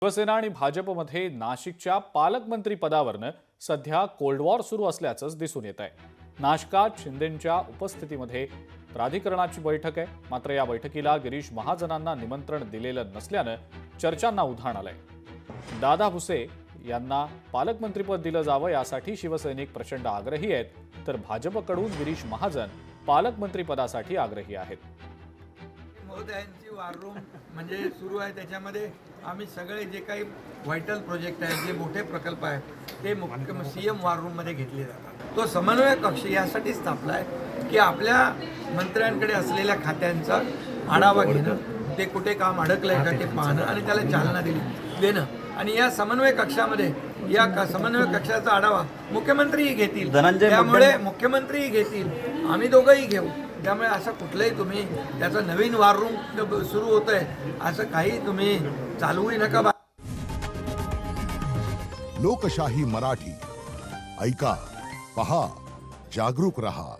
शिवसेना आणि भाजपमध्ये नाशिकच्या पालकमंत्री पदावरनं सध्या कोल्ड वॉर सुरू असल्याचंच दिसून येत आहे। नाशकात शिंदेंच्या उपस्थितीमध्ये प्राधिकरणाची बैठक आहे, मात्र या बैठकीला गिरीश महाजनांना निमंत्रण दिलेलं नसल्यानं चर्चांना उधाण आलंय। दादा भुसे यांना पालकमंत्रीपद दिलं जावं यासाठी शिवसैनिक प्रचंड आग्रही आहेत, तर भाजपकडून गिरीश महाजन पालकमंत्रीपदासाठी आग्रही आहेत। महोदयांची वॉर रूम म्हणजे सुरू आहे, त्याच्यामध्ये आम्ही सगळे जे काही व्हायटल प्रोजेक्ट आहेत, जे मोठे प्रकल्प आहेत, ते मुख्य सीएम वॉर रूममध्ये घेतले जातात। तो समन्वय कक्ष यासाठी स्थापला आहे की आपल्या मंत्र्यांकडे असलेल्या खात्यांचा आढावा घेणं, ते कुठे काम अडकलंय का ते पाहणं आणि त्याला चालना देणं। आणि या समन्वय कक्षामध्ये या समन्वय कक्षाचा आढावा मुख्यमंत्रीही घेतील, त्यामुळे मुख्यमंत्रीही घेतील, आम्ही दोघंही घेऊ। त्यामुळे असं कुठलंही तुम्ही त्याचं नवीन वॉर रूम सुरू होतंय असं काही तुम्ही चालवू नका। लोकशाही मराठी ऐका, पहा, जागरूक रहा।